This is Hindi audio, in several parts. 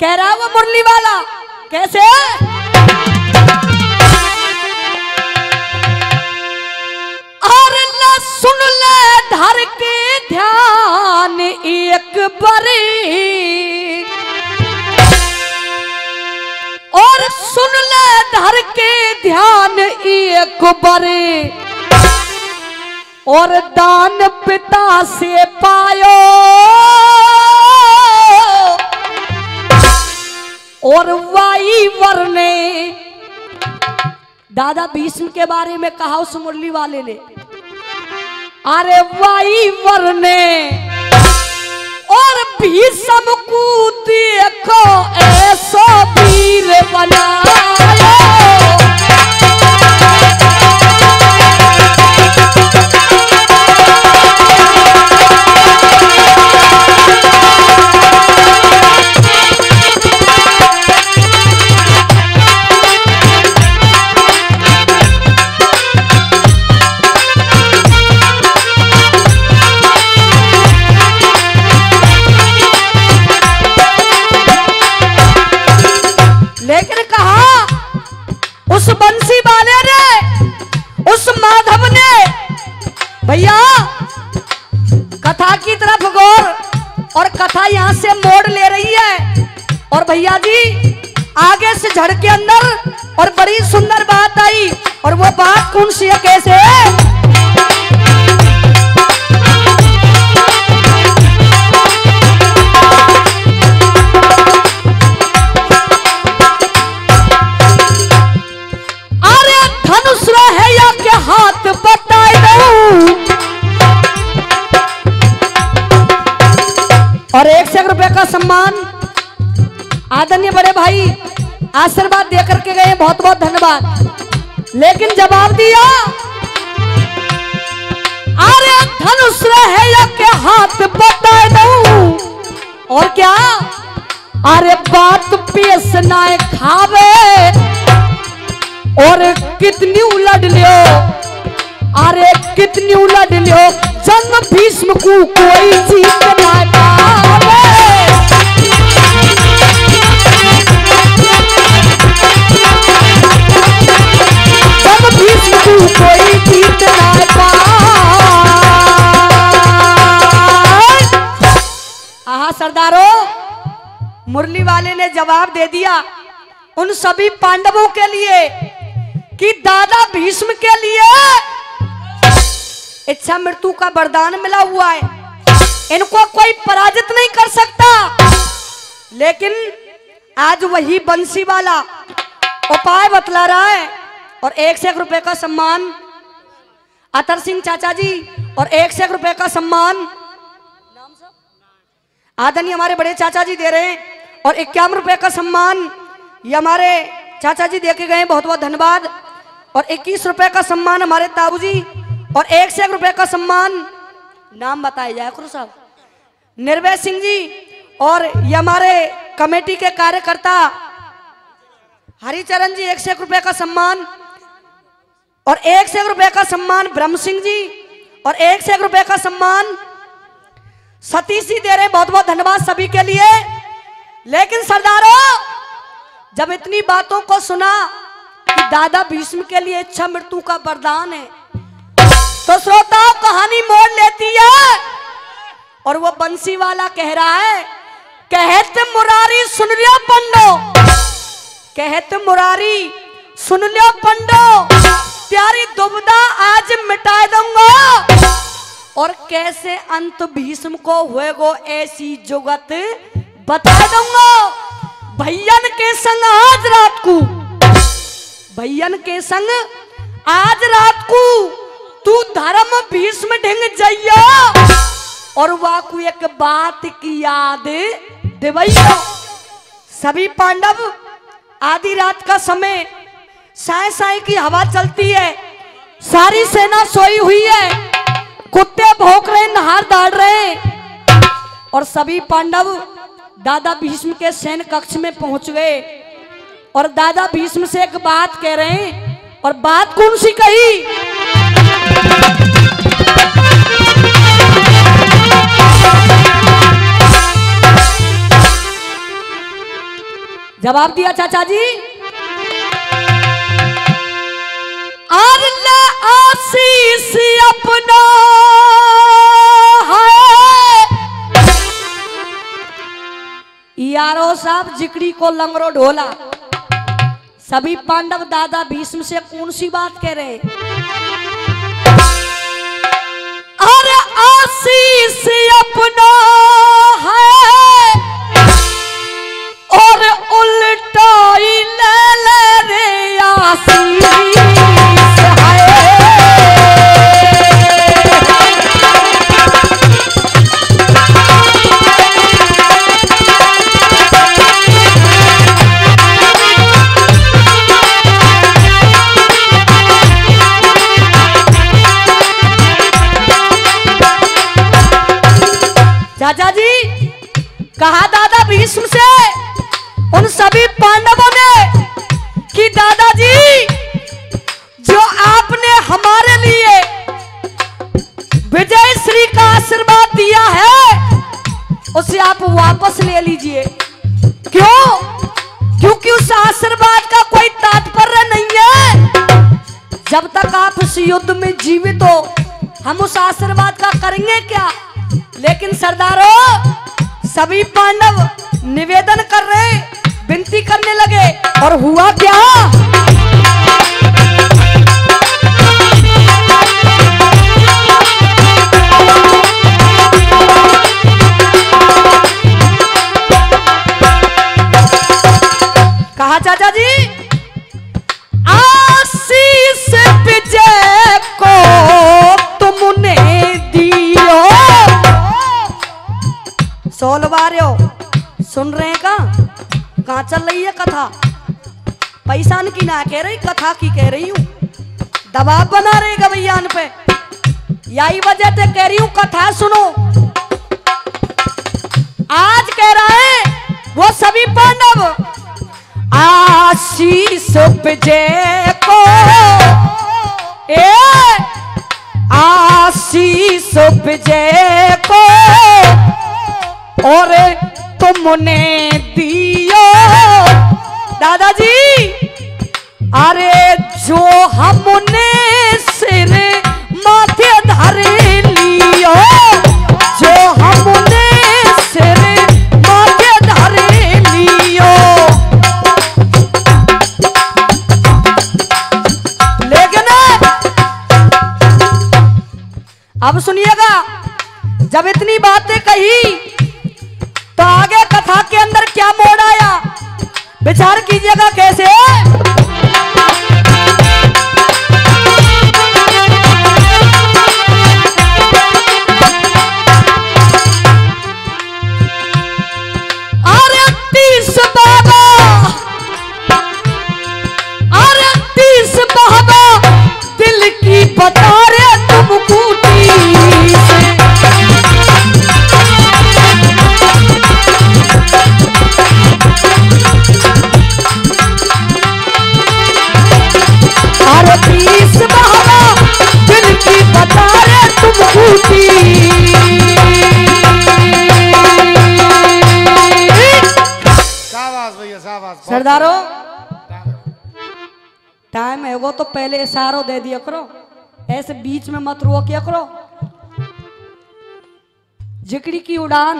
कह रहा वो मुरली वाला कैसे? और ला सुन ले धर के ध्यान एक बारी, और सुन ले धर के ध्यान एक बारी, और दान पिता से पायो और वाईवर ने। दादा भीष्म के बारे में कहा उस मुरली वाले ने, अरे वाईवर ने और भीष्म को देखो ऐसा वीर बनाया। लेकिन कहा उस बंसी वाले ने, उस माधव ने, भैया कथा की तरफ गौर, और कथा यहां से मोड़ ले रही है। और भैया जी आगे से झड़ के अंदर और बड़ी सुंदर बात आई, और वो बात कौन सी है कैसे? है या के हाथ बताए दो, और 1 रुपए का सम्मान आदरणीय बड़े भाई आशीर्वाद दे करके गए, बहुत बहुत धन्यवाद। लेकिन जवाब दिया, अरे धनुष है या के हाथ बताए दो, और क्या? अरे बात पेश ना खावे और कितनी उलट लियो, अरे कितनी उलट लियो, जन्म भीष्म को कोई जीत ना पावे। जन्म भीष्म को कोई जीत ना पावे। आहा सरदारों, मुरली वाले ने जवाब दे दिया उन सभी पांडवों के लिए कि दादा भीष्म के लिए इच्छा मृत्यु का वरदान मिला हुआ है, इनको कोई पराजित नहीं कर सकता। लेकिन आज वही बंसी वाला उपाय बतला रहा है, और 1 रुपए का सम्मान अतर सिंह चाचा जी, और 1 रुपए का सम्मान आदरणीय हमारे बड़े चाचा जी दे रहे हैं, और 51 रुपए का सम्मान ये हमारे चाचा जी दे के गए, बहुत बहुत धन्यवाद। और 21 रुपए का सम्मान हमारे ताऊ जी, और 1 रुपए का सम्मान नाम बताया जाए गुरु साहब निर्भय सिंह जी, और ये हमारे कमेटी के कार्यकर्ता हरिचरण जी 1 रुपए का सम्मान, और 1 रुपए का सम्मान ब्रह्म सिंह जी, और 1 रुपए का सम्मान सतीश जी दे रहे, बहुत बहुत धन्यवाद सभी के लिए। लेकिन सरदारों, जब इतनी बातों को सुना कि दादा भीष्म के लिए इच्छा मृत्यु का वरदान है, तो श्रोताओं कहानी मोड़ लेती है, और वो बंसी वाला कह रहा है, कहत मुरारी सुन लियो पंडो, कहत मुरारी सुन लियो पंडो, प्यारी दुविधा आज मिटा दूंगा, और कैसे अंत भीष्म को होएगो ऐसी जुगत बता दूंगा। भैयन के संग आज रात को, भैयन के संग आज रात को तू धर्म भीष्म ढिंग जइया, और वाकू एक बात की याद दिवैया। सभी पांडव आधी रात का समय, साय साय की हवा चलती है, सारी सेना सोई हुई है, कुत्ते भौंक रहे, नहार दाड़ रहे, और सभी पांडव दादा भीष्म के सैन्य कक्ष में पहुंच गए, और दादा भीष्म से एक बात कह रहे हैं, और बात कौन सी कही? जवाब दिया चाचा जी, अल्लाह आशीष अपना है। यारो साहब जिकड़ी को लंगरो ढोला। सभी पांडव दादा भीष्म से कौन सी बात कह रहे? अरे आशीष अपना है और उल्टा ही ले ले रे आशीष है। चाचा जी कहा दादा भीष्म से उन सभी पांडवों ने कि दादाजी जो आपने हमारे लिए विजय श्री का आशीर्वाद दिया है उसे आप वापस ले लीजिए। क्यों? क्योंकि उस आशीर्वाद का कोई तात्पर्य नहीं है। जब तक आप इस युद्ध में जीवित हो हम उस आशीर्वाद का करेंगे क्या? लेकिन सरदारों सभी पांडव निवेदन कर रहे, विनती करने लगे और हुआ क्या? कहा चाचा जी आशीष विजय को तुमने दियो। सोलवारियो सुन रहे हैं कहाँ चल रही है कथा? पैसा की ना कह रही, कथा की कह रही हूँ। दबाव बना रहे गवैयान पे, यही वजह से कह रही हूँ कथा सुनो। आज कह रहा है वो सभी पांडव आशीष विजय को, आशीष विजय को और तुमने दियो दादाजी। अरे जो हमने सिर माथे धर लियो, जो हमने सिर माथे धर लियो। लेकिन अब सुनिएगा, जब इतनी बातें कही तो आगे कथा के अंदर क्या मोड़ आया विचार कीजिएगा कैसे। अरे 30 बाबा, अरे 30 बाबा दिल की बता रे तुमको सरदारों टाइम है वो तो पहले इशारों दे दिया करो, ऐसे बीच में मत रोकिया करो। जिकड़ी की उड़ान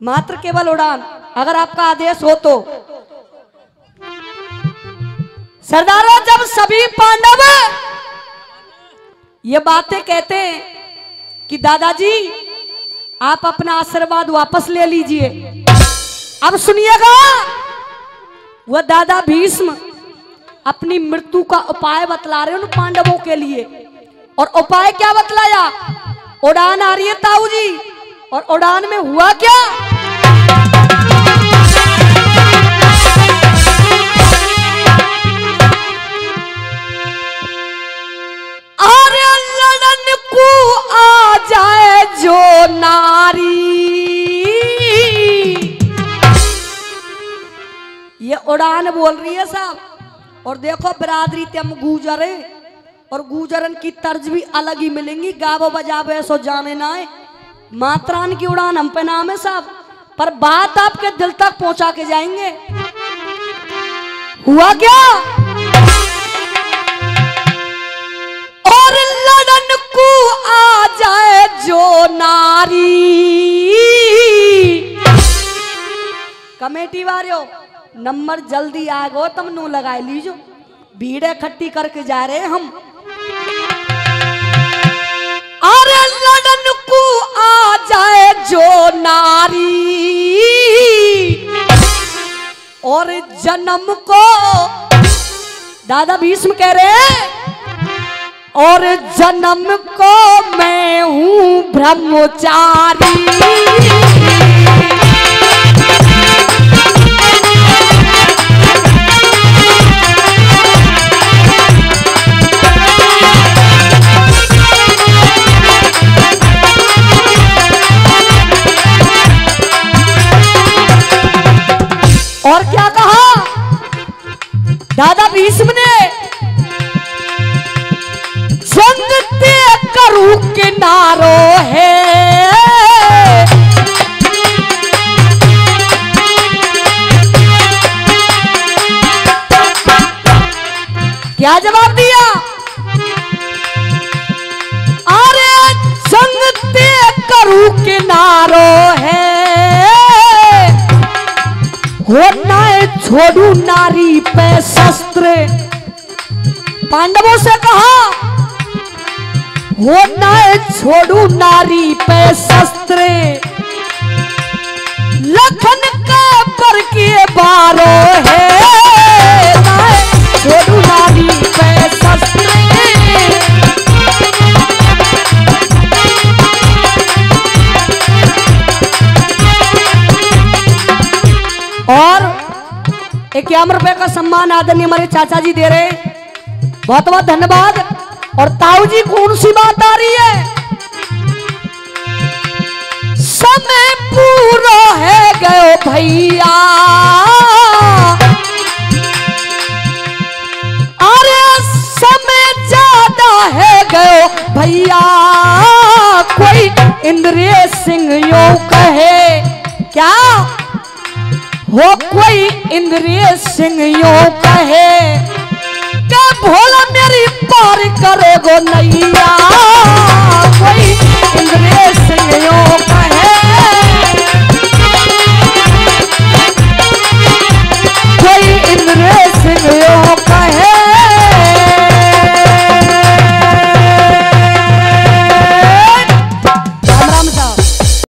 मात्र केवल उड़ान, अगर आपका आदेश हो तो। सरदारों जब सभी पांडव ये बातें कहते हैं कि दादाजी आप अपना आशीर्वाद वापस ले लीजिए, अब सुनिएगा वह दादा भीष्म अपनी मृत्यु का उपाय बतला रहे उन पांडवों के लिए। और उपाय क्या बतलाया? उड़ान आ रही है ताऊ जी, और उड़ान में हुआ क्या? अरे लड़न को आ जाए जो नारी, ये उड़ान बोल रही है साहब। और देखो बिरादरी ते हम गुजरे, और गुजरन की तर्ज भी अलग ही मिलेंगी, गावो बजावे सो जाने ना है। मात्रान की उड़ान हम पे नाम है साहब। पर बात आपके दिल तक पहुंचा के जाएंगे। हुआ क्या? और लड़न को आ जाए जो नारी, कमेटी वालों नंबर जल्दी आ गो, तुम नू लगा लीजो, भीड़ इकट्ठी करके जा रहे हम। अरे लड़न को आ जाए जो नारी, और जन्म को दादा भीष्म कह रहे, और जन्म को मैं हूं ब्रह्मचारी। और क्या कहा दादा भीष्म ने? जंग ते करू किनारो है, क्या जवाब दिया? अरे जंग ते करू किनारो है, होना है छोड़ू नारी पे शस्त्र। पांडवों से कहा होना है छोड़ू नारी पे शस्त्र, लखन का पर के बारो है, छोड़ू नारी पे शस्त्र। और 51 रुपए का सम्मान आदरणीय हमारे चाचा जी दे रहे, बहुत बहुत धन्यवाद। और ताऊ जी कौन सी बात आ रही है? समय पूरा है गयो भैया, अरे समय ज्यादा है गयो भैया, कोई इंद्रिय सिंह यो कहे, क्या हो कोई इंद्रिय सिंह यो कहे, क्या भोला मेरी पार करोगो नैया, कोई इंद्रिय सिंह यो